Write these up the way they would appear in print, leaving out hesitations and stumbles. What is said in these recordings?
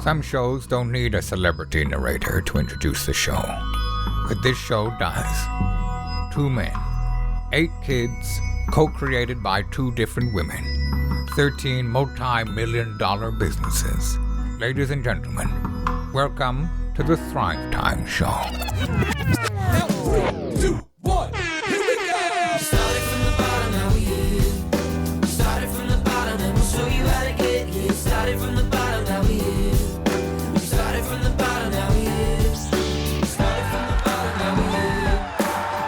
Some shows don't need a celebrity narrator to introduce the show, but this show does. 2 men, 8 kids, co-created by 2 different women, 13 multi-million-dollar businesses. Ladies and gentlemen, welcome to the Thrivetime Show. 3, 2, 1, here we go! Started from the bottom, now we here. Started from the bottom, and we'll show you how to get here. Started from the bottom, now we here. We started from the bottom, now we here. Started from the bottom, now we here.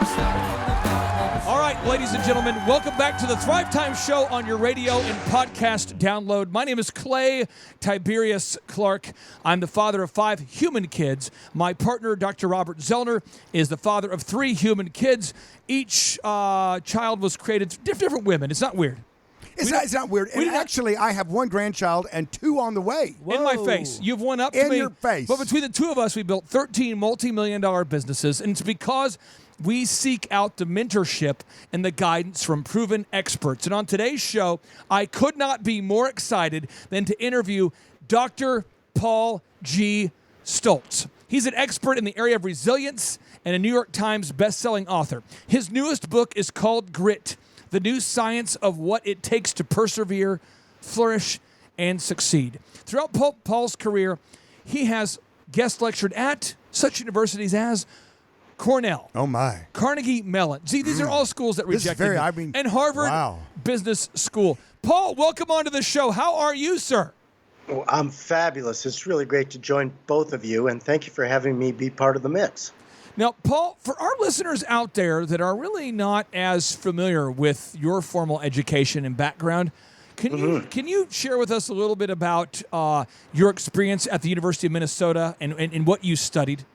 Started from the bottom. All right, ladies and gentlemen, welcome back to the Thrivetime Show on your radio and podcast download. My name is Clay Tiberius Clark. I'm the father of 5 human kids. My partner, Dr. Robert Zellner, is the father of 3 human kids. Each child was created different women. It's not weird. It's not weird. And actually, I have 1 grandchild and 2 on the way. In my face. You've one up to In me. your face. But between the 2 of us, we built 13 multi-million-dollar businesses, and it's because we seek out the mentorship and the guidance from proven experts. And on today's show, I could not be more excited than to interview Dr. Paul G. Stoltz. He's an expert in the area of resilience and a New York Times best-selling author. His newest book is called Grit, the new science of what it takes to persevere, flourish, and succeed. Throughout Paul's career, he has guest lectured at such universities as Cornell. Oh, my. Carnegie-Mellon. See, these are all schools that This is rejected me. And Harvard wow. Business School. Paul, welcome onto the show. How are you, sir? Well, I'm fabulous. It's really great to join both of you, and thank you for having me be part of the mix. Now, Paul, for our listeners out there that are really not as familiar with your formal education and background, can you share with us a little bit about your experience at the University of Minnesota and what you studied?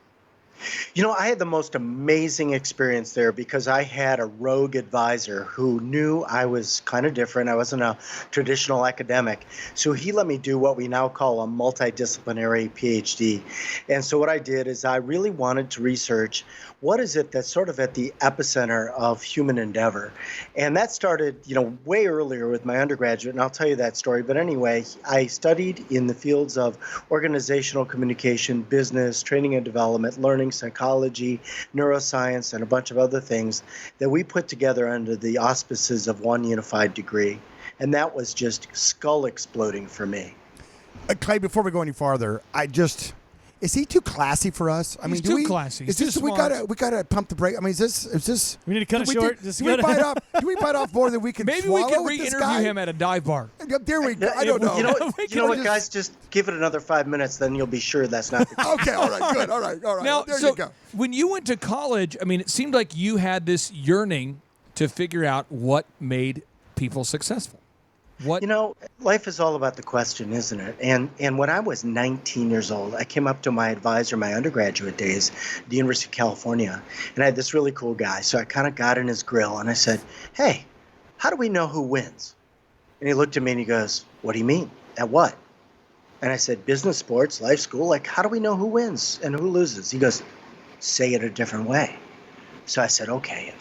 You know, I had the most amazing experience there because I had a rogue advisor who knew I was kind of different. I wasn't a traditional academic. So he let me do what we now call a multidisciplinary PhD. And so what I did is I really wanted to research what is it that's sort of at the epicenter of human endeavor. And that started, way earlier with my undergraduate, and I'll tell you that story. But anyway, I studied in the fields of organizational communication, business, training and development, learning, psychology, neuroscience, and a bunch of other things that we put together under the auspices of one unified degree. And that was just skull exploding for me. Clay, before we go any farther, is he too classy for us? He's too classy. Is this, we gotta pump the brake? I mean, is this? We need to cut it short. Do we bite off more than we can Maybe swallow we can with this re-interview guy? him at a dive bar. There we go. I don't know. You know what, guys? Just give it another 5 minutes, then you'll be sure that's not the case. Okay, all right, good. All right. Now, there so you go. when you went to college, I mean, it seemed like you had this yearning to figure out what made people successful. Life is all about the question, isn't it? And when I was 19 years old, I came up to my advisor my undergraduate days at the University of California, and I had this really cool guy. So I kind of got in his grill, and I said, hey, how do we know who wins? And he looked at me and he goes, what do you mean? At what? And I said, business, sports, life, school. Like, how do we know who wins and who loses? He goes, say it a different way. So I said, okay,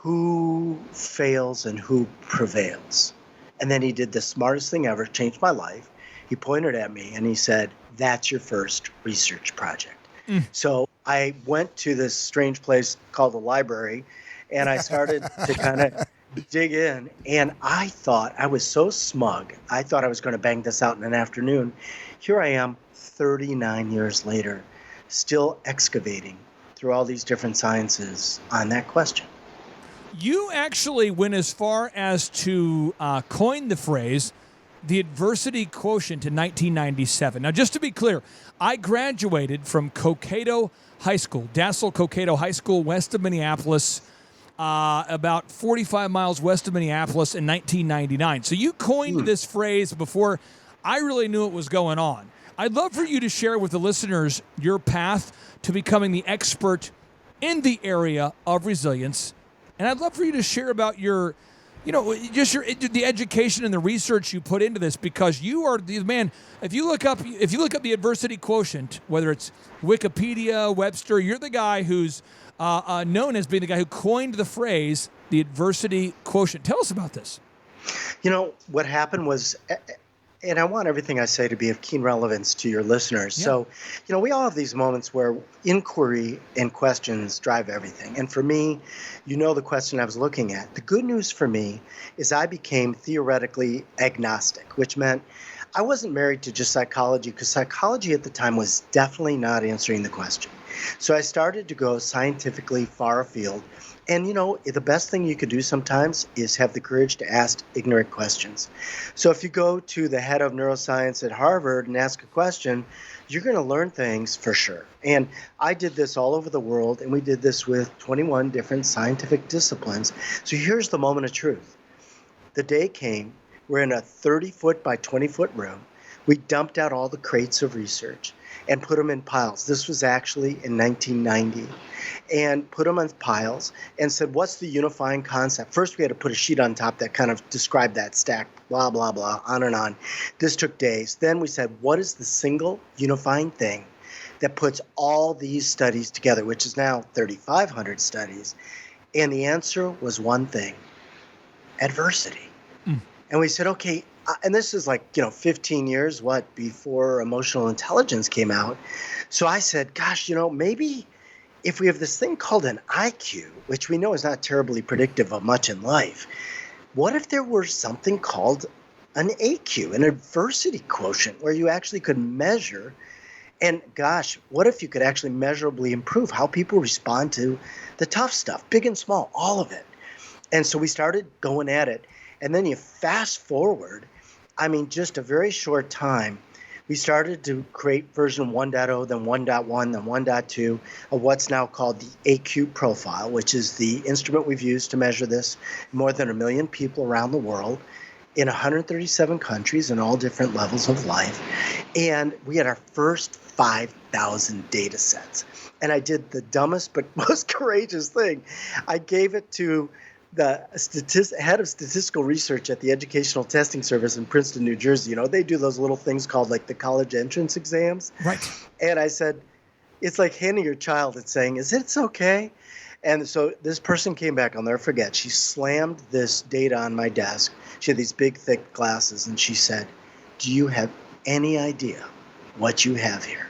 who fails and who prevails? And then he did the smartest thing ever, changed my life. He pointed at me and he said, that's your first research project. So I went to this strange place called the library, and I started to kind of dig in. And I thought, I was so smug, I thought I was going to bang this out in an afternoon. Here I am 39 years later, still excavating through all these different sciences on that question. You actually went as far as to coin the phrase, the adversity quotient, in 1997. Now, just to be clear, I graduated from Cokato High School, Dassel Cokato High School, west of Minneapolis, about 45 miles west of Minneapolis in 1999. So you coined this phrase before I really knew what was going on. I'd love for you to share with the listeners your path to becoming the expert in the area of resilience. And I'd love for you to share about your, the education and the research you put into this, because you are the man. If you look up the adversity quotient, whether it's Wikipedia, Webster, you're the guy who's known as being the guy who coined the phrase, the adversity quotient. Tell us about this. What happened was And I want everything I say to be of keen relevance to your listeners. Yeah. So, we all have these moments where inquiry and questions drive everything. And for me, the question I was looking at. The good news for me is I became theoretically agnostic, which meant I wasn't married to just psychology, because psychology at the time was definitely not answering the question. So I started to go scientifically far afield. And, the best thing you could do sometimes is have the courage to ask ignorant questions. So if you go to the head of neuroscience at Harvard and ask a question, you're going to learn things for sure. And I did this all over the world, and we did this with 21 different scientific disciplines. So here's the moment of truth. The day came, we're in a 30-foot by 20-foot room. We dumped out all the crates of research and put them in piles. This was actually in 1990. And put them on piles and said, what's the unifying concept? First, we had to put a sheet on top that kind of described that stack, blah, blah, blah, on and on. This took days. Then we said, what is the single unifying thing that puts all these studies together, which is now 3,500 studies? And the answer was one thing: adversity. And we said, okay, and this is 15 years, before emotional intelligence came out. So I said, gosh, maybe if we have this thing called an IQ, which we know is not terribly predictive of much in life, what if there were something called an AQ, an adversity quotient, where you actually could measure? And gosh, what if you could actually measurably improve how people respond to the tough stuff, big and small, all of it? And so we started going at it. And then you fast forward, just a very short time, we started to create version 1.0, then 1.1, then 1.2 of what's now called the AQ profile, which is the instrument we've used to measure this. More than 1 million people around the world in 137 countries in all different levels of life. And we had our first 5,000 data sets. And I did the dumbest but most courageous thing. I gave it to the head of statistical research at the Educational Testing Service in Princeton, New Jersey. They do those little things called the college entrance exams. Right. And I said, it's like handing your child and saying, is it okay? And so this person came back, I'll never forget. She slammed this data on my desk. She had these big, thick glasses, and she said, do you have any idea what you have here?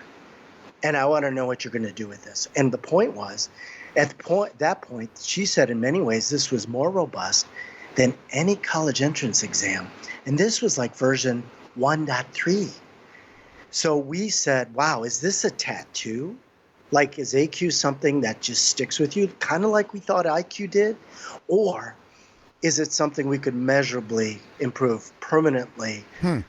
And I want to know what you're going to do with this. And the point was, at that point, she said in many ways this was more robust than any college entrance exam. And this was version 1.3. So we said, wow, is this a tattoo? Is AQ something that just sticks with you, kind of like we thought IQ did? Or is it something we could measurably improve, permanently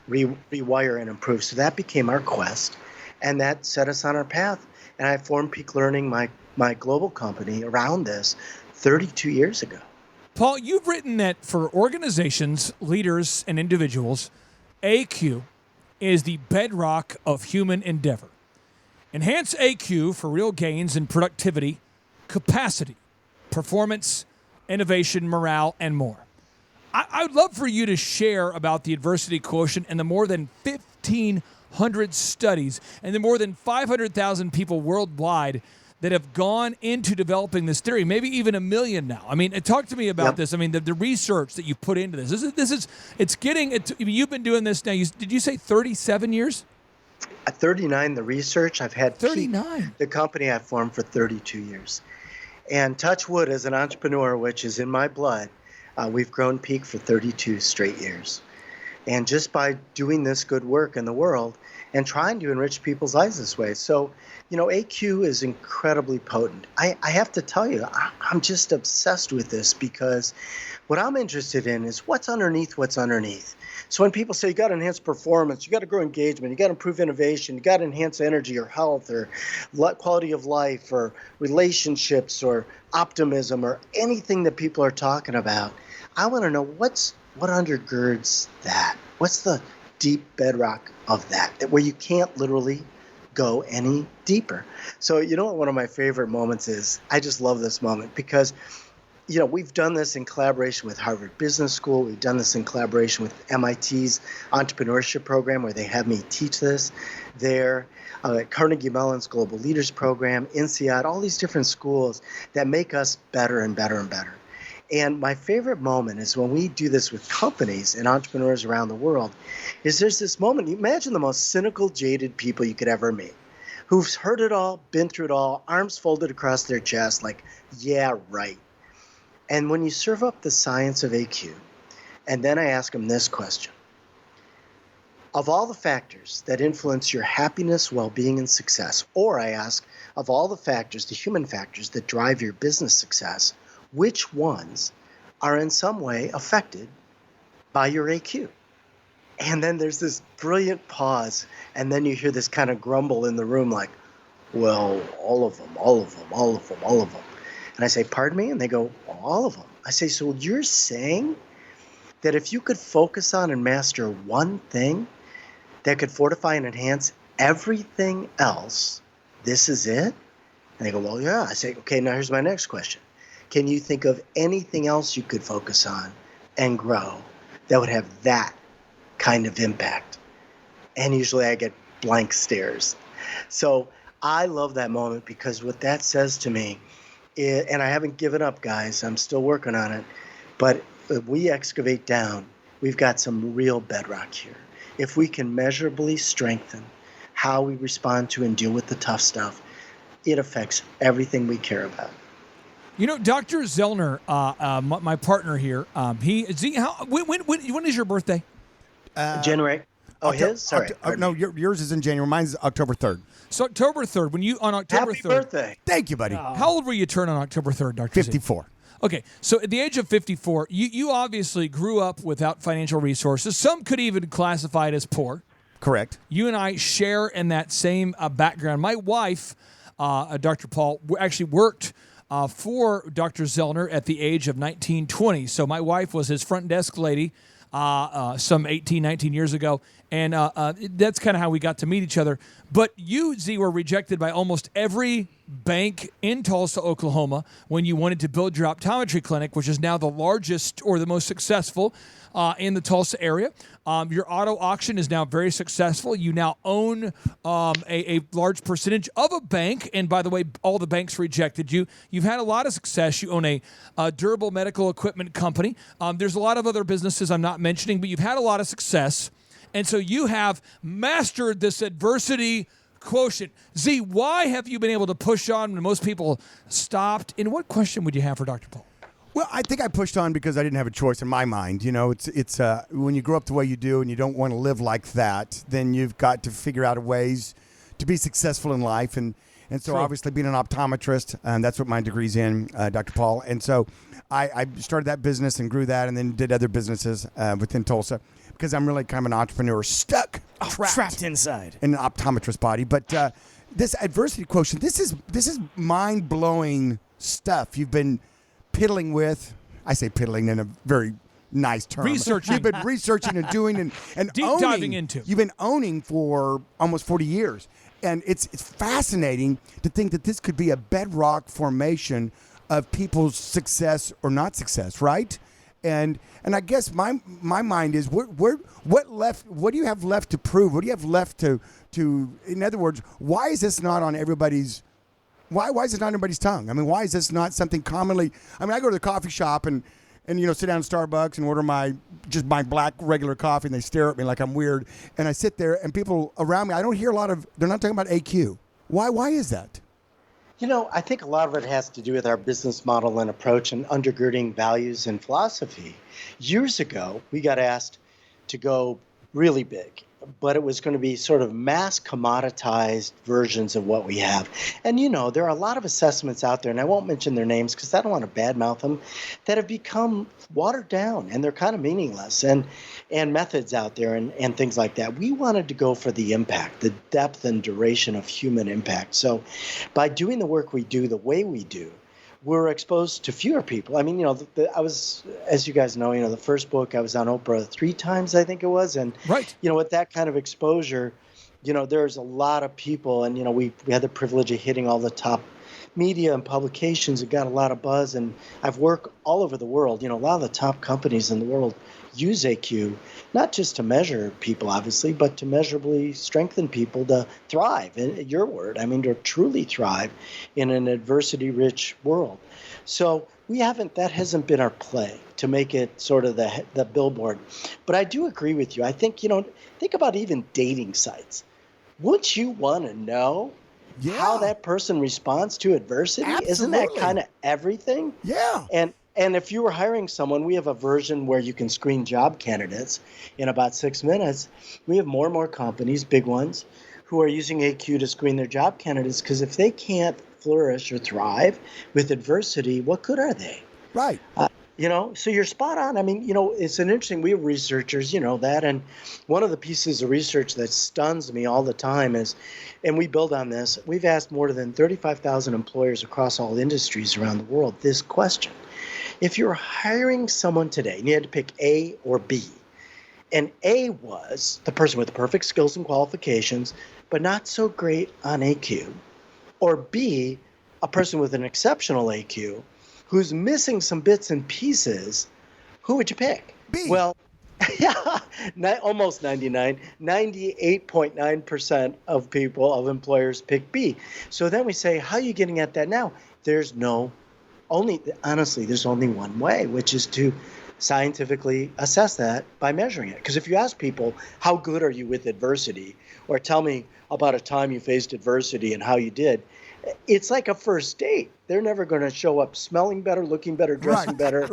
rewire and improve? So that became our quest, and that set us on our path. And I formed Peak Learning, my global company, around this 32 years ago. Paul, you've written that for organizations, leaders, and individuals, AQ is the bedrock of human endeavor. Enhance AQ for real gains in productivity, capacity, performance, innovation, morale, and more. I would love for you to share about the adversity quotient and the more than 1,500 studies and the more than 500,000 people worldwide that have gone into developing this theory, maybe even 1 million now. Talk to me about this. The research that you put into this. You've been doing this now. Did you say 37 years? 39, the research. I've had 39. The company I formed for 32 years. And touch wood, as an entrepreneur, which is in my blood, we've grown Peak for 32 straight years. And just by doing this good work in the world and trying to enrich people's lives this way. So, AQ is incredibly potent. I have to tell you, I'm just obsessed with this, because what I'm interested in is what's underneath. So when people say you got to enhance performance, you got to grow engagement, you got to improve innovation, you got to enhance energy or health or quality of life or relationships or optimism or anything that people are talking about, I want to know what undergirds that. What's the deep bedrock of that where you can't literally go any deeper? So what one of my favorite moments is? I just love this moment because we've done this in collaboration with Harvard Business School. We've done this in collaboration with MIT's entrepreneurship program, where they have me teach this there. Carnegie-Mellon's Global Leaders Program, INSEAD, all these different schools that make us better and better and better. And my favorite moment is when we do this with companies and entrepreneurs around the world, is there's this moment, you imagine the most cynical, jaded people you could ever meet, who've heard it all, been through it all, arms folded across their chest, like, yeah, right. And when you serve up the science of AQ, and then I ask them this question: of all the factors that influence your happiness, well-being, and success, or I ask, of all the factors, the human factors that drive your business success, which ones are in some way affected by your AQ? And then there's this brilliant pause, and then you hear this kind of grumble in the room like, well, all of them, all of them, all of them, all of them. And I say, pardon me? And they go, all of them. I say, so you're saying that if you could focus on and master one thing that could fortify and enhance everything else, this is it? And they go, well, yeah. I say, okay, now here's my next question. Can you think of anything else you could focus on and grow that would have that kind of impact? And usually I get blank stares. So I love that moment, because what that says to me, and I haven't given up, guys, I'm still working on it, but if we excavate down, we've got some real bedrock here. If we can measurably strengthen how we respond to and deal with the tough stuff, it affects everything we care about. You know, Dr. Zellner, my partner here, when is your birthday? January. Oh, his? Sorry. No, yours is in January. Mine's October 3rd. So October 3rd, on October 3rd. Happy birthday. Thank you, buddy. How old were you turn on October 3rd, Dr. Z? 54. Okay, so at the age of 54, you obviously grew up without financial resources. Some could even classify it as poor. Correct. You and I share in that same background. My wife, Dr. Paul, actually worked for Dr. Zellner at the age of 19, 20. So my wife was his front desk lady some 18, 19 years ago. And that's kind of how we got to meet each other. But you, Z, were rejected by almost every bank in Tulsa, Oklahoma, when you wanted to build your optometry clinic, which is now the largest or the most successful in the Tulsa area. Your auto auction is now very successful. You now own a large percentage of a bank. And by the way, all the banks rejected you. You've had a lot of success. You own a durable medical equipment company. There's a lot of other businesses I'm not mentioning, but you've had a lot of success. And so you have mastered this adversity quotient. Z, why have you been able to push on when most people stopped? And what question would you have for Dr. Paul? Well, I think I pushed on because I didn't have a choice in my mind. You know, it's when you grow up the way you do and you don't want to live like that, then you've got to figure out ways to be successful in life. And so obviously being an optometrist, that's what my degree's in, Dr. Paul. And so I started that business and grew that and then did other businesses within Tulsa because I'm really kind of an entrepreneur trapped inside in an optometrist body. But this adversity quotient, this is mind-blowing stuff you've been piddling with. I say piddling in a very nice term. Researching. You've been researching and doing and deep owning, diving into. You've been owning for almost 40 years. And it's fascinating to think that this could be a bedrock formation of people's success or not success, right? And I guess my mind is what do you have left to prove? What do you have left to in other words, why is this not on everybody's Why is it not on everybody's tongue? I mean, why is this not something commonly? I mean, I go to the coffee shop and sit down at Starbucks and order my black regular coffee, and they stare at me like I'm weird. And I sit there, and people around me, I don't hear a lot of. They're not talking about AQ. Why is that? I think a lot of it has to do with our business model and approach and undergirding values and philosophy. Years ago, we got asked to go really big, but it was going to be sort of mass commoditized versions of what we have. And, there are a lot of assessments out there, and I won't mention their names because I don't want to badmouth them, that have become watered down, and they're kind of meaningless, and methods out there and things like that. We wanted to go for the impact, the depth and duration of human impact. So by doing the work we do the way we do, we're exposed to fewer people. I mean, I was, as you guys know, the first book, I was on Oprah 3 times, I think it was. And, right. With that kind of exposure, there's a lot of people. And, we had the privilege of hitting all the top media and publications. It got a lot of buzz. And I've worked all over the world. A lot of the top companies in the world use AQ, not just to measure people, obviously, but to measurably strengthen people to thrive, in your word, to truly thrive in an adversity-rich world. So that hasn't been our play to make it sort of the billboard. But I do agree with you. I think, think about even dating sites. Wouldn't you want to know how that person responds to adversity? Absolutely. Isn't that kind of everything? Yeah. And if you were hiring someone, we have a version where you can screen job candidates in about 6 minutes. We have more and more companies, big ones, who are using AQ to screen their job candidates, because if they can't flourish or thrive with adversity, what good are they? Right. So you're spot on. I mean, it's an interesting, we have researchers, that, and one of the pieces of research that stuns me all the time is, and we build on this, we've asked more than 35,000 employers across all industries around the world this question. If you're hiring someone today and you had to pick A or B, and A was the person with the perfect skills and qualifications, but not so great on AQ, or B, a person with an exceptional AQ, who's missing some bits and pieces, who would you pick? B. Well, almost 98.9% of employers pick B. So then we say, how are you getting at that now? There's only one way, which is to scientifically assess that by measuring it. Because if you ask people, how good are you with adversity? Or tell me about a time you faced adversity and how you did. It's like a first date. They're never going to show up smelling better, looking better, dressing better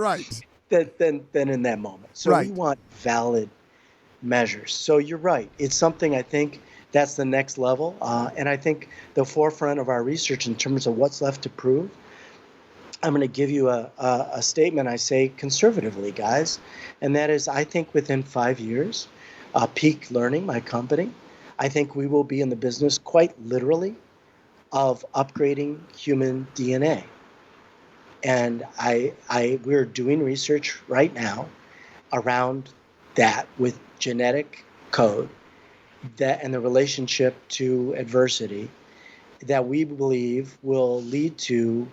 than in that moment. So we want valid measures. So you're right. It's something I think that's the next level. And I think the forefront of our research in terms of what's left to prove, I'm going to give you a statement I say conservatively, guys. And that is, I think within 5 years, Peak Learning, my company, I think we will be in the business quite literally of upgrading human DNA. And we're doing research right now around that with genetic code and the relationship to adversity that we believe will lead to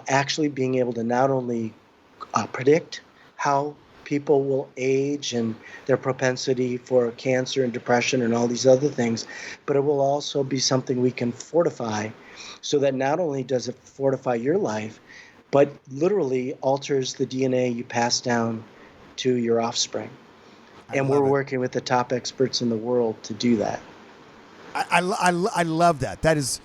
actually being able to not only predict how people will age and their propensity for cancer and depression and all these other things, but it will also be something we can fortify so that not only does it fortify your life, but literally alters the DNA you pass down to your offspring. And we're working with the top experts in the world to do that. I love that. That is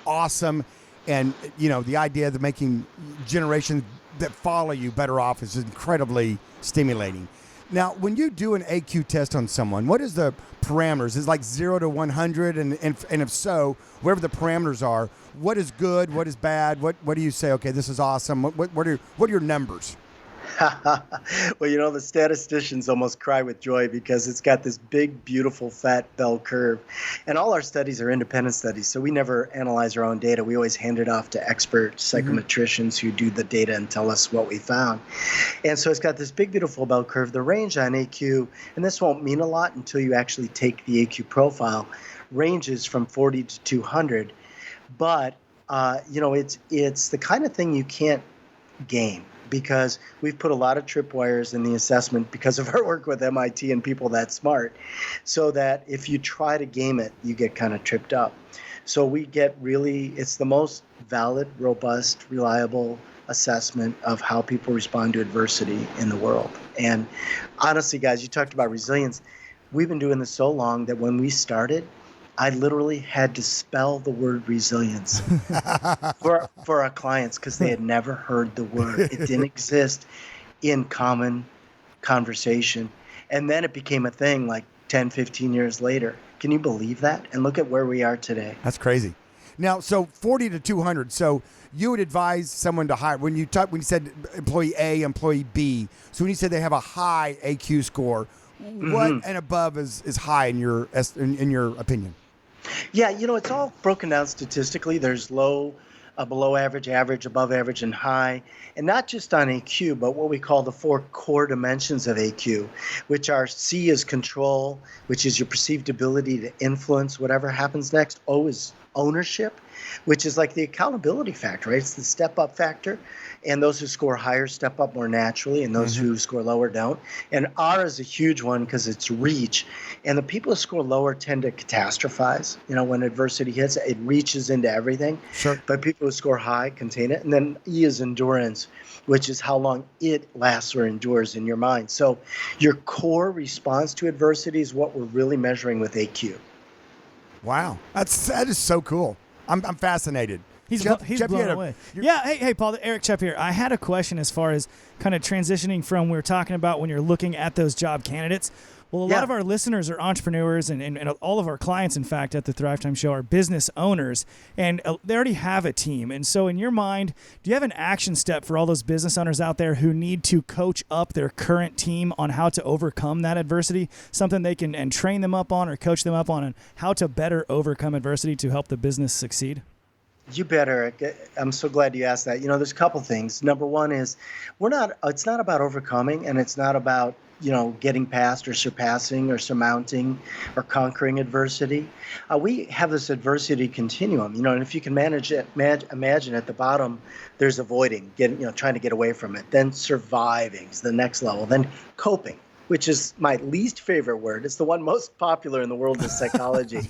awesome. And, the idea of making generations that follow you better off is incredibly stimulating. Now, when you do an AQ test on someone, what is the parameters? Is it like 0 to 100? And if so, whatever the parameters are, what is good? What is bad? What do you say? Okay, this is awesome. What are your numbers? Well, the statisticians almost cry with joy because it's got this big, beautiful, fat bell curve. And all our studies are independent studies, so we never analyze our own data. We always hand it off to expert psychometricians who do the data and tell us what we found. And so it's got this big, beautiful bell curve. The range on AQ, and this won't mean a lot until you actually take the AQ profile, ranges from 40 to 200. But, it's the kind of thing you can't game, because we've put a lot of tripwires in the assessment because of our work with MIT and people that smart, so that if you try to game it, you get kind of tripped up. So we get it's the most valid, robust, reliable assessment of how people respond to adversity in the world. And honestly, guys, you talked about resilience. We've been doing this so long that when we started, I literally had to spell the word resilience for our clients because they had never heard the word. It didn't exist in common conversation. And then it became a thing like 10, 15 years later. Can you believe that? And look at where we are today. That's crazy. Now, so 40 to 200. So you would advise someone to hire, when you said employee A, employee B. So when you said they have a high AQ score, what and above is high in your opinion? Yeah, it's all broken down statistically. There's low, below average, average, above average, and high. And not just on AQ, but what we call the 4 core dimensions of AQ, which are C is control, which is your perceived ability to influence whatever happens next. O is ownership, which is like the accountability factor, right? It's the step up factor. And those who score higher step up more naturally, and those who score lower don't. And R is a huge one because it's reach. And the people who score lower tend to catastrophize. When adversity hits, it reaches into everything. Sure. But people who score high contain it. And then E is endurance, which is how long it lasts or endures in your mind. So your core response to adversity is what we're really measuring with AQ. Wow. That is so cool. I'm fascinated. He's Jeff, blown away. Yeah, hey, Paul, Eric Chepp here. I had a question as far as kind of transitioning from we were talking about when you're looking at those job candidates. Well, a lot of our listeners are entrepreneurs, and all of our clients, in fact, at the Thrivetime Show are business owners, and they already have a team. And so in your mind, do you have an action step for all those business owners out there who need to coach up their current team on how to overcome that adversity, something they can and train them up on or coach them up on, and how to better overcome adversity to help the business succeed? You bet, Eric. I'm so glad you asked that. There's a couple things. Number one is it's not about overcoming, and it's not about, getting past or surpassing or surmounting or conquering adversity. We have this adversity continuum, and if you can manage it, imagine at the bottom, there's avoiding, trying to get away from it. Then surviving is the next level. Then coping, which is my least favorite word. It's the one most popular in the world of psychology,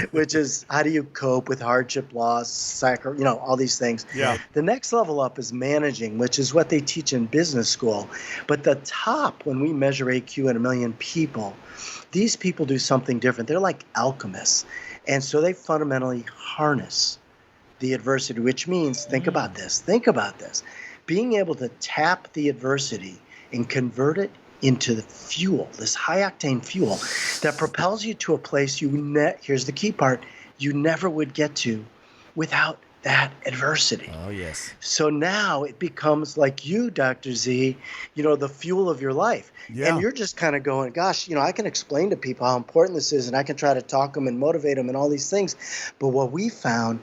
which is how do you cope with hardship, loss, all these things. Yeah. The next level up is managing, which is what they teach in business school. But the top, when we measure AQ in 1 million people, these people do something different. They're like alchemists. And so they fundamentally harness the adversity, which means, think about this, being able to tap the adversity and convert it into the fuel, this high-octane fuel that propels you to a place here's the key part, you never would get to without that adversity. Oh, yes. So now it becomes like you, Dr. Z, the fuel of your life. Yeah. And you're just kind of going, gosh, I can explain to people how important this is, and I can try to talk them and motivate them and all these things. But what we found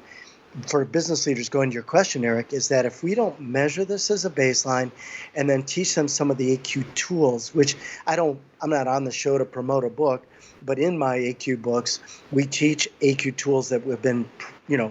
for business leaders, going to your question, Eric, is that if we don't measure this as a baseline and then teach them some of the AQ tools, which I'm not on the show to promote a book, but in my AQ books, we teach AQ tools that have been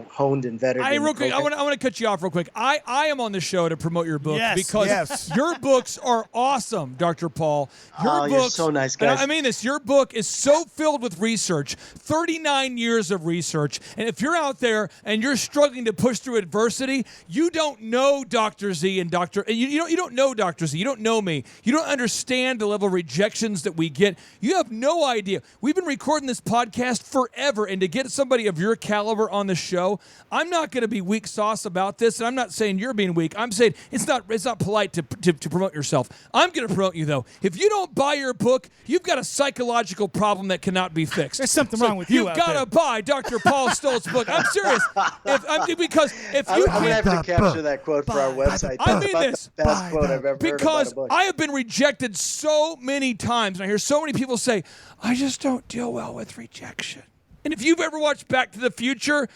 honed and vetted. Real quick, I want to cut you off real quick. I am on the show to promote your book because your books are awesome, Dr. Paul. Your books, you're so nice, guys. I mean this. Your book is so filled with research, 39 years of research. And if you're out there and you're struggling to push through adversity, you don't know Dr. Z and you don't know Dr. Z. You don't know me. You don't understand the level of rejections that we get. You have no idea. We've been recording this podcast forever, and to get somebody of your caliber on the show, I'm not going to be weak sauce about this, and I'm not saying you're being weak. I'm saying it's not polite to promote yourself. I'm going to promote you, though. If you don't buy your book, you've got a psychological problem that cannot be fixed. There's something wrong with you. You've got to buy Dr. Paul Stoltz's book. I'm serious. I'm going to have to capture that quote for our website. I mean this. The best quote I've ever heard about a book. I have been rejected so many times, and I hear so many people say, I just don't deal well with rejection. And if you've ever watched Back to the Future,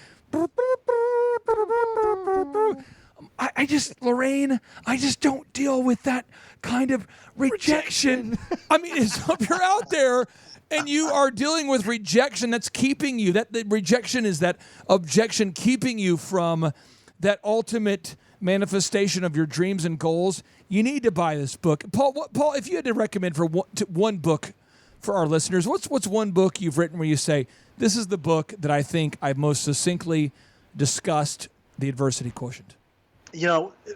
Lorraine, I just don't deal with that kind of rejection. I mean, if you're out there and you are dealing with rejection that's keeping you, the rejection is that objection keeping you from that ultimate manifestation of your dreams and goals, you need to buy this book. Paul, if you had to recommend for one book for our listeners, what's one book you've written where you say, this is the book that I think I've most succinctly discussed the adversity quotient?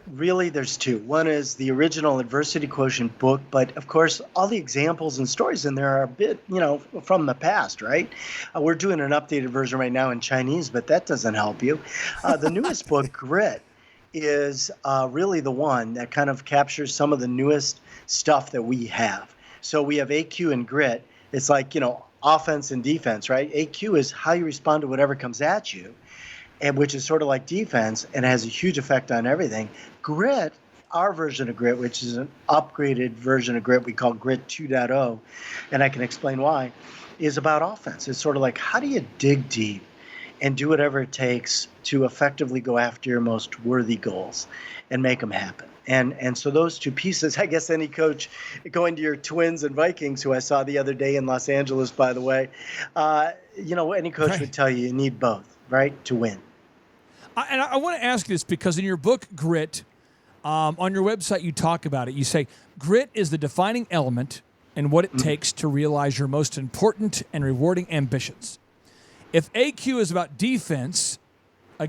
Really, there's two. One is the original adversity quotient book, but of course, all the examples and stories in there are a bit, from the past, right? We're doing an updated version right now in Chinese, but that doesn't help you. The newest book, Grit, is really the one that kind of captures some of the newest stuff that we have. So we have AQ and Grit. It's like, offense and defense, right? AQ is how you respond to whatever comes at you, and which is sort of like defense and has a huge effect on everything. Grit, our version of Grit, which is an upgraded version of Grit we call Grit 2.0, and I can explain why, is about offense. It's sort of like how do you dig deep and do whatever it takes to effectively go after your most worthy goals and make them happen. And so those two pieces, I guess any coach, going to your Twins and Vikings, who I saw the other day in Los Angeles, by the way, any coach would tell you need both, right, to win. And I want to ask this because in your book, Grit, on your website, you talk about it. You say, grit is the defining element and what it takes to realize your most important and rewarding ambitions. If AQ is about defense, how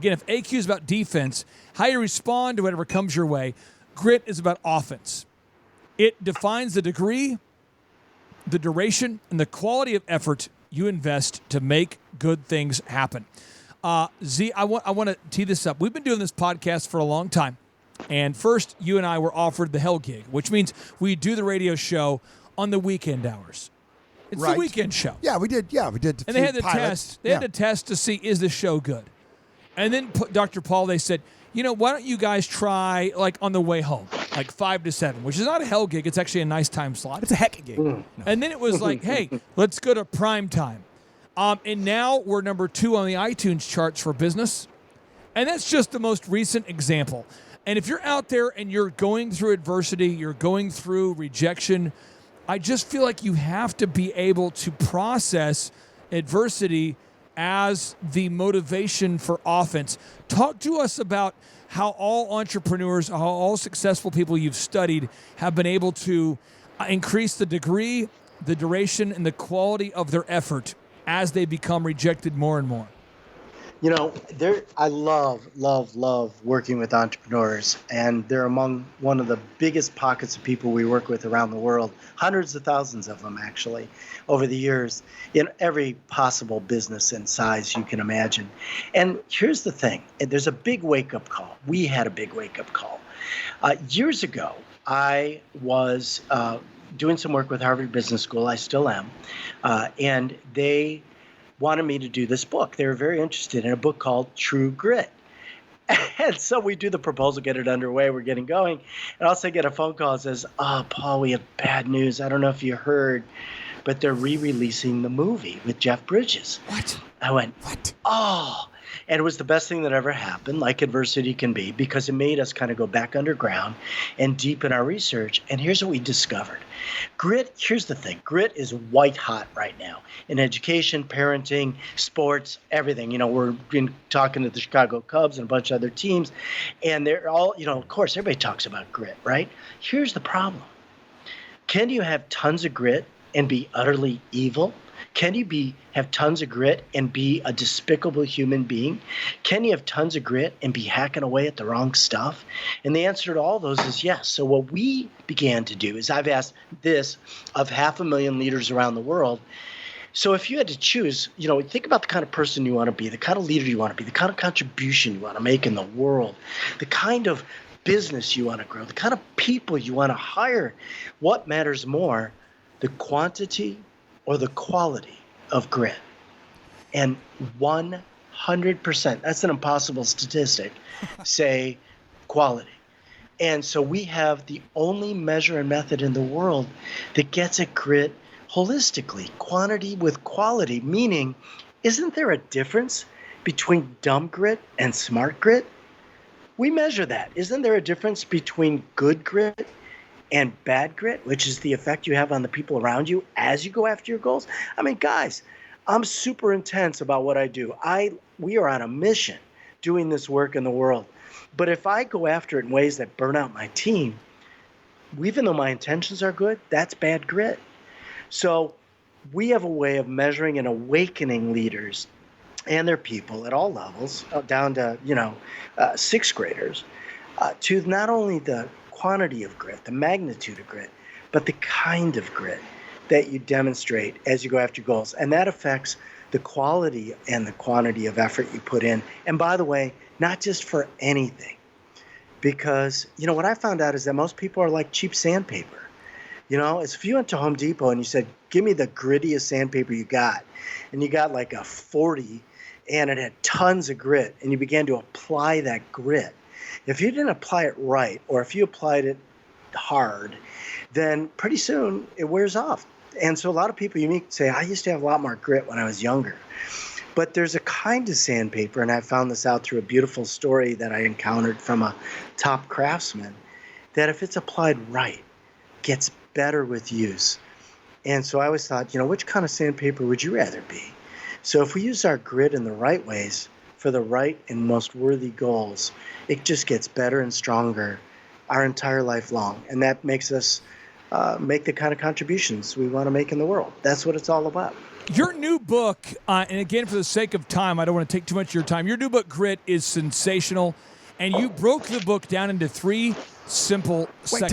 you respond to whatever comes your way, grit is about offense. It defines the degree, the duration, and the quality of effort you invest to make good things happen. Z, I want to tee this up. We've been doing this podcast for a long time. And first, you and I were offered the hell gig, which means we do the radio show on the weekend hours. It's the weekend show. Yeah, we did. And they had to test. They had to test to see, is the show good? And then Dr. Paul, they said, why don't you guys try like on the way home, like 5 to 7, which is not a hell gig. It's actually a nice time slot. It's a heck gig. No. And then it was like, hey, let's go to prime time. And now we're number 2 on the iTunes charts for business. And that's just the most recent example. And if you're out there and you're going through adversity, you're going through rejection, I just feel like you have to be able to process adversity as the motivation for offense. Talk to us about how all entrepreneurs, how all successful people you've studied have been able to increase the degree, the duration, and the quality of their effort as they become rejected more and more. I love working with entrepreneurs, and they're among one of the biggest pockets of people we work with around the world, hundreds of thousands of them actually, over the years, in every possible business and size you can imagine. And here's the thing, there's a big wake-up call. We had a big wake-up call. Years ago, I was doing some work with Harvard Business School, I still am, and they wanted me to do this book. They were very interested in a book called True Grit. And so we do the proposal, get it underway, we're getting going. And also I get a phone call that says, Paul, we have bad news. I don't know if you heard, but they're re-releasing the movie with Jeff Bridges. What? I went, what? Oh. And it was the best thing that ever happened, like adversity can be, because it made us kind of go back underground and deepen our research. And here's what we discovered. Grit, here's the thing. Grit is white hot right now in education, parenting, sports, everything. We're been talking to the Chicago Cubs and a bunch of other teams, and they're all, of course, everybody talks about grit, right? Here's the problem. Can you have tons of grit and be utterly evil? Can you have tons of grit and be a despicable human being? Can you have tons of grit and be hacking away at the wrong stuff? And the answer to all those is yes. So what we began to do is I've asked this of 500,000 leaders around the world. So if you had to choose, think about the kind of person you want to be, the kind of leader you want to be, the kind of contribution you want to make in the world, the kind of business you want to grow, the kind of people you want to hire. What matters more, the quantity or the quality of grit? And 100%, that's an impossible statistic, say quality. And so we have the only measure and method in the world that gets at grit holistically, quantity with quality, meaning, isn't there a difference between dumb grit and smart grit? We measure that. Isn't there a difference between good grit and bad grit, which is the effect you have on the people around you as you go after your goals? I mean, guys, I'm super intense about what I do. We are on a mission doing this work in the world. But if I go after it in ways that burn out my team, even though my intentions are good, that's bad grit. So we have a way of measuring and awakening leaders and their people at all levels, down to, sixth graders, to not only the quantity of grit, the magnitude of grit, but the kind of grit that you demonstrate as you go after goals. And that affects the quality and the quantity of effort you put in. And by the way, not just for anything. Because, what I found out is that most people are like cheap sandpaper. It's if you went to Home Depot and you said, give me the grittiest sandpaper you got, and you got like a 40 and it had tons of grit, and you began to apply that grit. If you didn't apply it right, or if you applied it hard, then pretty soon it wears off. And so a lot of people, you may say, I used to have a lot more grit when I was younger. But there's a kind of sandpaper, and I found this out through a beautiful story that I encountered from a top craftsman, that if it's applied right, gets better with use. And so I always thought, which kind of sandpaper would you rather be? So if we use our grit in the right ways for the right and most worthy goals, it just gets better and stronger our entire life long. And that makes us make the kind of contributions we want to make in the world. That's what it's all about. Your new book, and again, for the sake of time, I don't want to take too much of your time. Your new book, Grit, is sensational, and you broke the book down into 3 simple sections. Wait,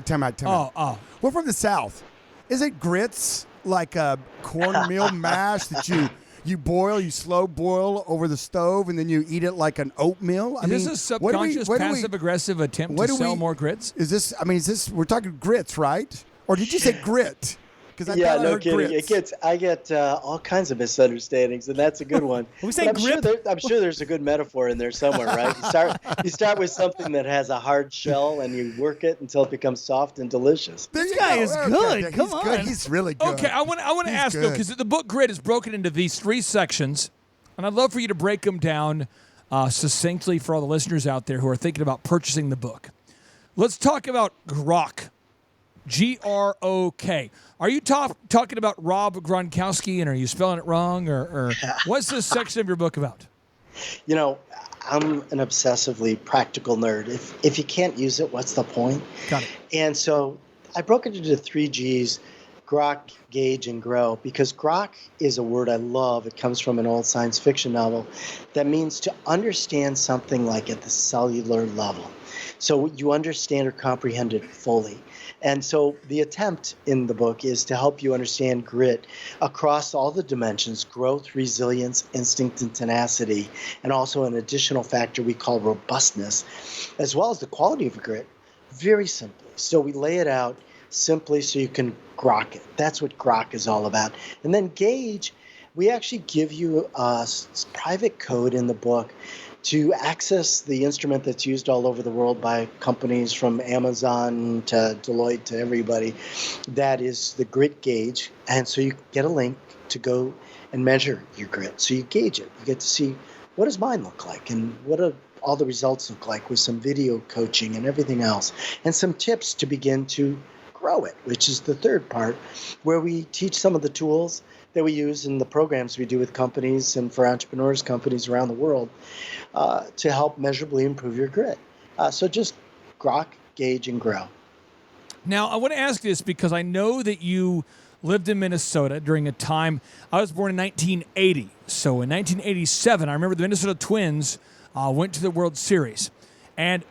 time out. Oh. We're from the South. Is it grits like a cornmeal mash that you boil, you slow boil over the stove, and then you eat it like an oatmeal? Is this a subconscious, passive-aggressive attempt to sell more grits? Is this, we're talking grits, right? Or did you say grit? Because yeah, no kidding. I get all kinds of misunderstandings, and that's a good one. We say grip. I'm sure there's a good metaphor in there somewhere, right? You start with something that has a hard shell, and you work it until it becomes soft and delicious. This guy is good. Come on. Good. He's really good. Okay, I want to ask, though, because the book Grit is broken into these 3 sections, and I'd love for you to break them down succinctly for all the listeners out there who are thinking about purchasing the book. Let's talk about grok. Grok. Are you talking about Rob Gronkowski, and are you spelling it wrong, or what's this section of your book about? I'm an obsessively practical nerd. If you can't use it, what's the point? Got it. And so I broke it into 3 Gs, grok, gauge, and grow, because grok is a word I love. It comes from an old science fiction novel that means to understand something like at the cellular level. So you understand or comprehend it fully. And so the attempt in the book is to help you understand grit across all the dimensions: growth, resilience, instinct, and tenacity, and also an additional factor we call robustness, as well as the quality of grit, very simply. So we lay it out simply so you can grok it. That's what grok is all about. And then gauge, we actually give you a private code in the book to access the instrument that's used all over the world by companies from Amazon to Deloitte to everybody. That is the grit gauge. And so you get a link to go and measure your grit. So you gauge it. You get to see, what does mine look like, and what do all the results look like, with some video coaching and everything else, and some tips to begin to grow it, which is the third part, where we teach some of the tools that we use in the programs we do with companies and for entrepreneurs, companies around the world, to help measurably improve your grit. So just grok, gauge, and grow. Now, I want to ask this because I know that you lived in Minnesota during a time. I was born in 1980. So in 1987, I remember the Minnesota Twins went to the World Series. And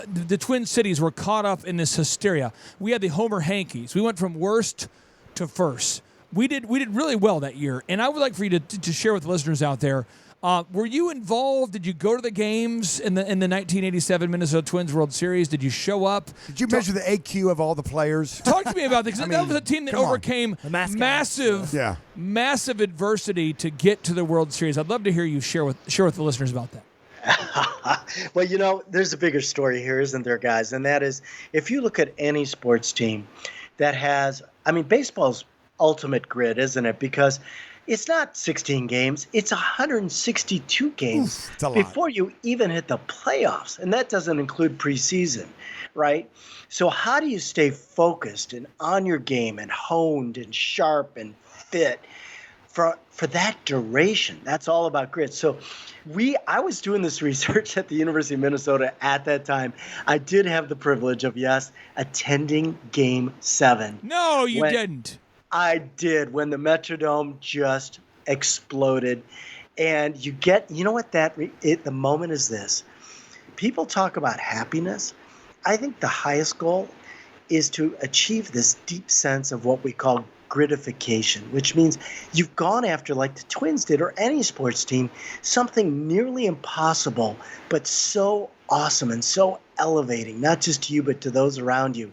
the Twin Cities were caught up in this hysteria. We had the Homer Hankies. We went from worst to first. We did really well that year, and I would like for you to share with the listeners out there. Were you involved? Did you go to the games in the 1987 Minnesota Twins World Series? Did you show up? Did you measure the AQ of all the players? Talk to me about this. That was a team that overcame massive adversity to get to the World Series. I'd love to hear you share with the listeners about that. Well, there's a bigger story here, isn't there, guys? And that is, if you look at any sports team that has, baseball's ultimate grit, isn't it? Because it's not 16 games, it's 162 games before you even hit the playoffs. And that doesn't include preseason, right? So how do you stay focused and on your game and honed and sharp and fit for that duration? That's all about grit. So I was doing this research at the University of Minnesota at that time. I did have the privilege of, attending Game 7. No, you didn't. I did, when the Metrodome just exploded. And you know what the moment is this. People talk about happiness. I think the highest goal is to achieve this deep sense of what we call gritification, which means you've gone after, like the Twins did, or any sports team, something nearly impossible, but so awesome and so elevating, not just to you, but to those around you.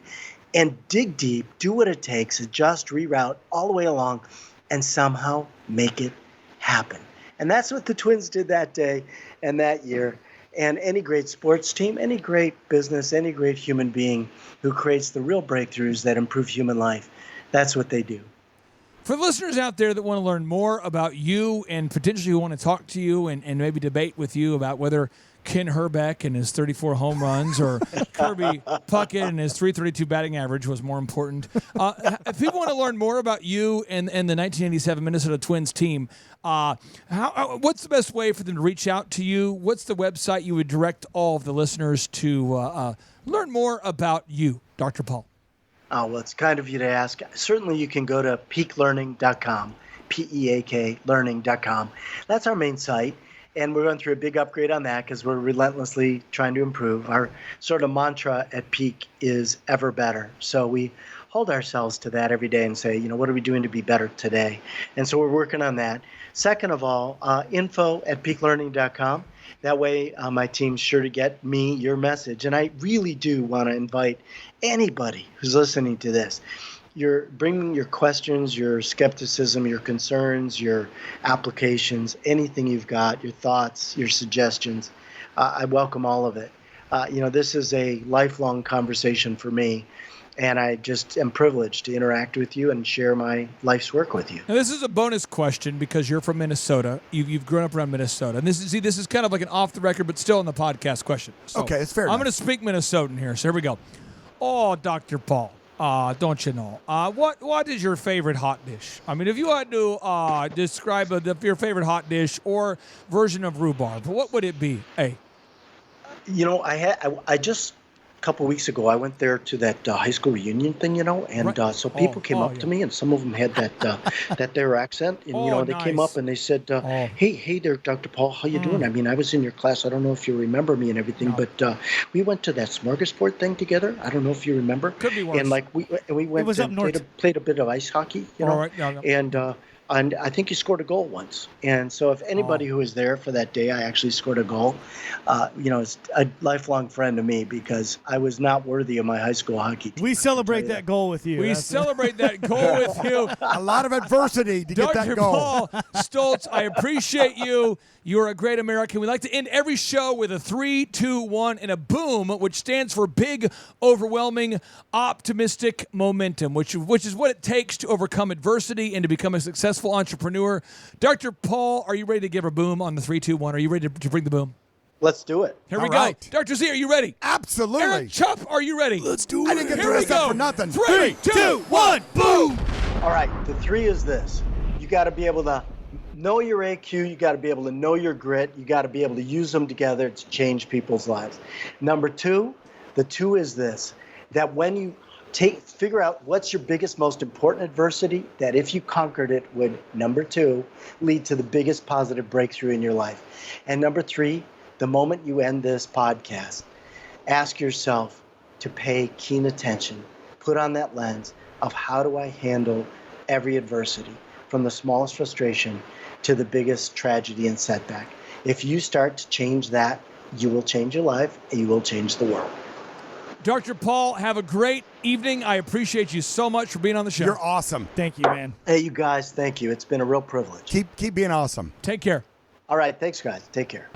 And dig deep, do what it takes, adjust, reroute all the way along, and somehow make it happen. And that's what the Twins did that day and that year. And any great sports team, any great business, any great human being who creates the real breakthroughs that improve human life, that's what they do. For listeners out there that want to learn more about you and potentially who want to talk to you and maybe debate with you about whether Ken Herbeck and his 34 home runs, or Kirby Puckett and his 332 batting average was more important. If people want to learn more about you and the 1987 Minnesota Twins team, what's the best way for them to reach out to you? What's the website you would direct all of the listeners to learn more about you, Dr. Paul? Oh, well, it's kind of you to ask. Certainly you can go to peaklearning.com, P-E-A-K learning.com. That's our main site. And we're going through a big upgrade on that because we're relentlessly trying to improve. Our sort of mantra at Peak is ever better. So we hold ourselves to that every day and say, what are we doing to be better today? And so we're working on that. Second of all, info@peaklearning.com. That way my team's sure to get me your message. And I really do want to invite anybody who's listening to this. You're bringing your questions, your skepticism, your concerns, your applications, anything you've got, your thoughts, your suggestions. I welcome all of it. This is a lifelong conversation for me, and I just am privileged to interact with you and share my life's work with you. Now, this is a bonus question because you're from Minnesota. You've grown up around Minnesota. And this is kind of like an off-the-record, but still in the podcast question. So okay, it's fair I'm enough. going to speak Minnesotan here, so here we go. Oh, Dr. Paul. Don't you know? What is your favorite hot dish? I mean, if you had to describe your favorite hot dish or version of rhubarb, what would it be? Hey. I just a couple of weeks ago I went there to that high school reunion thing, and Right. so people came up to me, and some of them had that their accent, and they came nice. up and they said, "Hey there, Dr. Paul, how you doing? I mean, I was in your class. I don't know if you remember me and everything, but we went to that smorgasbord thing together. I don't know if you remember. Could be worse. And we went was up and north. played a bit of ice hockey, All right, yeah. And I think you scored a goal once. And so if anybody who was there for that day, I actually scored a goal, it's a lifelong friend to me because I was not worthy of my high school hockey team. We celebrate that goal with you. We celebrate that goal with you. A lot of adversity to get Dr. that goal. Paul Stoltz, I appreciate you. You're a great American. We like to end every show with a 3, 2, 1, and a boom, which stands for big, overwhelming, optimistic momentum, which is what it takes to overcome adversity and to become a successful entrepreneur. Dr. Paul, are you ready to give a boom on the 3, 2, 1? Are you ready to bring the boom? Let's do it. Here we All go. right. Dr. Z, are you ready? Absolutely. Eric Chupp, are you ready? Let's do it. I didn't get Here we dressed up go. for nothing. 3, 2, 1, boom! All right, the 3 is this. You got to be able to know your AQ. You got to be able to know your grit. You got to be able to use them together to change people's lives. Number 2, the 2 is this, that when you figure out what's your biggest, most important adversity, that if you conquered it would, number 2, lead to the biggest positive breakthrough in your life. And number 3, the moment you end this podcast, ask yourself to pay keen attention, put on that lens of how do I handle every adversity, from the smallest frustration to the biggest tragedy and setback. If you start to change that, you will change your life and you will change the world. Dr. Paul, have a great evening. I appreciate you so much for being on the show. You're awesome. Thank you, man. Hey, you guys, thank you. It's been a real privilege. Keep being awesome. Take care. All right, thanks, guys. Take care.